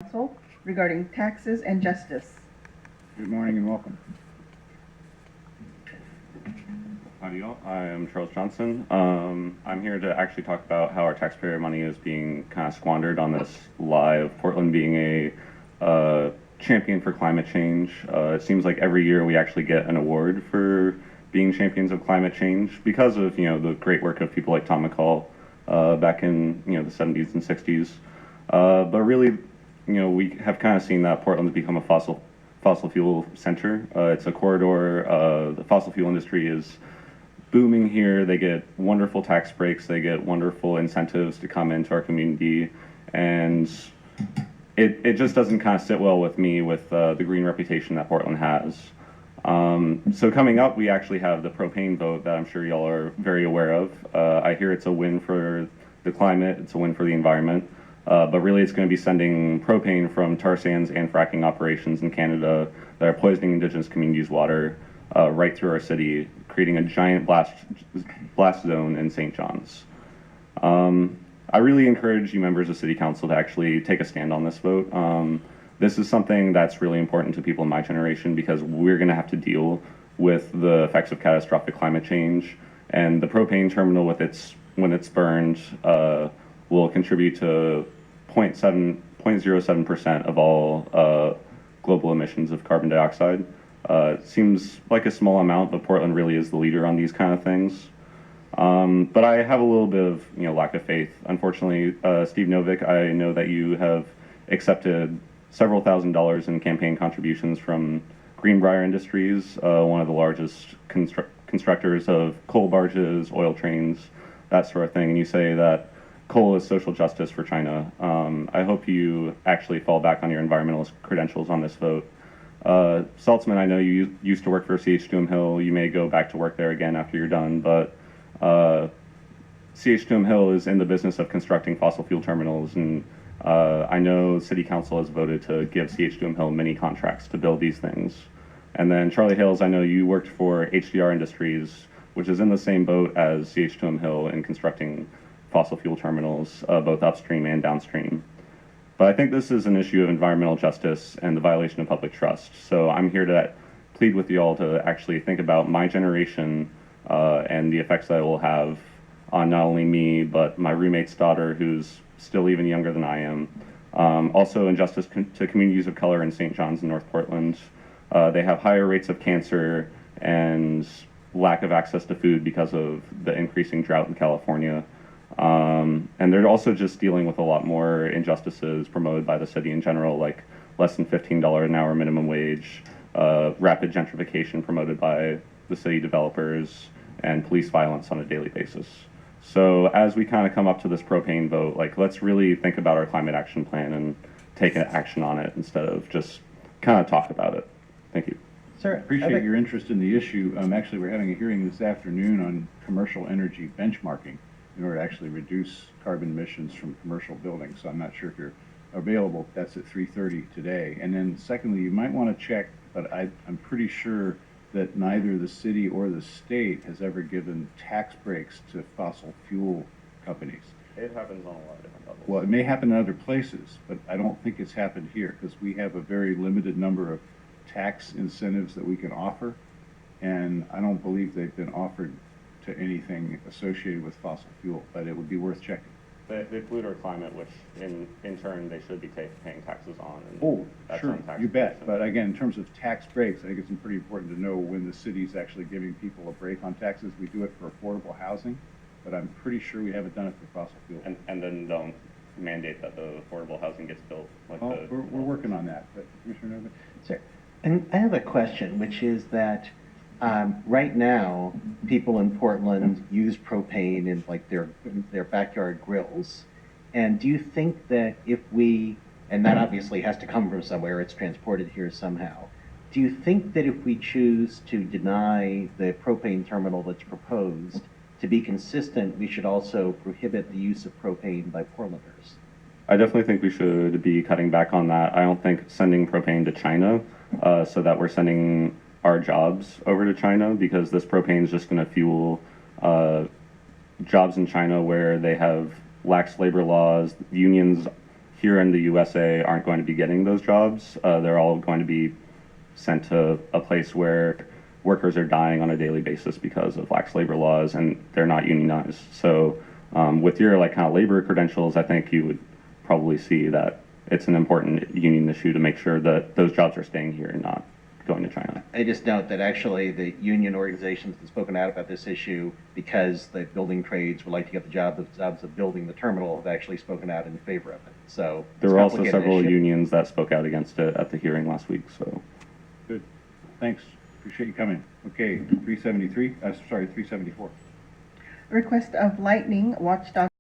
Council regarding taxes and justice. Good morning and welcome. Howdy y'all, I am Charles Johnson. I'm here to actually talk about how our taxpayer money is being kind of squandered on this lie of Portland being a champion for climate change. It seems like every year we actually get an award for being champions of climate change because of the great work of people like Tom McCall back in the 70s and 60s. But really, we have kind of seen that Portland's become a fossil fuel center. It's a corridor. The fossil fuel industry is booming here. They get wonderful tax breaks. They get wonderful incentives to come into our community, and it just doesn't kind of sit well with me with the green reputation that Portland has. So coming up, we actually have the propane vote that I'm sure y'all are very aware of. I hear it's a win for the climate. It's a win for the environment. But really, it's going to be sending propane from tar sands and fracking operations in Canada that are poisoning indigenous communities' water right through our city, creating a giant blast zone in St. John's. I really encourage you members of City Council to actually take a stand on this vote. This is something that's really important to people in my generation because we're going to have to deal with the effects of catastrophic climate change, and the propane terminal, when it's burned, will contribute to 0.07% of all global emissions of carbon dioxide. Seems like a small amount, but Portland really is the leader on these kind of things. But I have a little bit of lack of faith. Unfortunately, Steve Novick, I know that you have accepted several $1,000s in campaign contributions from Greenbrier Industries, one of the largest constructors of coal barges, oil trains, that sort of thing. And you say that coal is social justice for China. I hope you actually fall back on your environmentalist credentials on this vote. Saltzman, I know you used to work for CH2M Hill. You may go back to work there again after you're done, but CH2M Hill is in the business of constructing fossil fuel terminals, and I know City Council has voted to give CH2M Hill many contracts to build these things. And then Charlie Hales, I know you worked for HDR Industries, which is in the same boat as CH2M Hill in constructing fossil fuel terminals, both upstream and downstream. But I think this is an issue of environmental justice and the violation of public trust. So I'm here to plead with you all to actually think about my generation and the effects that it will have on not only me, but my roommate's daughter, who's still even younger than I am. Also injustice to communities of color in St. John's and North Portland. They have higher rates of cancer and lack of access to food because of the increasing drought in California. And they're also just dealing with a lot more injustices promoted by the city in general, like less than $15 an hour minimum wage, rapid gentrification promoted by the city developers, and police violence on a daily basis. So as we kind of come up to this propane vote, let's really think about our climate action plan and take action on it instead of just kind of talk about it. Thank you. Sir, appreciate your interest in the issue. Actually, we're having a hearing this afternoon on commercial energy benchmarking in order to actually reduce carbon emissions from commercial buildings. So I'm not sure if you're available. That's at 3:30 today. And then secondly, you might want to check, but I'm pretty sure that neither the city or the state has ever given tax breaks to fossil fuel companies. It happens on a lot of different levels. Well, it may happen in other places, but I don't think it's happened here because we have a very limited number of tax incentives that we can offer, and I don't believe they've been offered to anything associated with fossil fuel, but it would be worth checking. They pollute our climate, which in turn they should be paying taxes on. And oh, that's sure, on tax you bet. exemption. But again, in terms of tax breaks, I think it's pretty important to know when the city's actually giving people a break on taxes. We do it for affordable housing, but I'm pretty sure we haven't done it for fossil fuel. And then don't mandate that the affordable housing gets built. We're working on that. But Commissioner Novick? Sir, and I have a question, which is that right now, people in Portland use propane in their backyard grills. And do you think that and that obviously has to come from somewhere, it's transported here somehow. Do you think that if we choose to deny the propane terminal that's proposed, to be consistent, we should also prohibit the use of propane by Portlanders? I definitely think we should be cutting back on that. I don't think sending propane to China so that we're sending our jobs over to China, because this propane is just going to fuel jobs in China where they have lax labor laws. Unions here in the USA aren't going to be getting those jobs. They're all going to be sent to a place where workers are dying on a daily basis because of lax labor laws, and they're not unionized. So with your like kind of labor credentials, I think you would probably see that it's an important union issue to make sure that those jobs are staying here and not going to China. I just note that actually the union organizations have spoken out about this issue because the building trades would like to get the jobs of building the terminal have actually spoken out in favor of it. So There it's were a also complicated several issue. unions that spoke out against it at the hearing last week. So Good. Thanks. Appreciate you coming. Okay, 373, sorry, 374. Request of Lightning Watchdog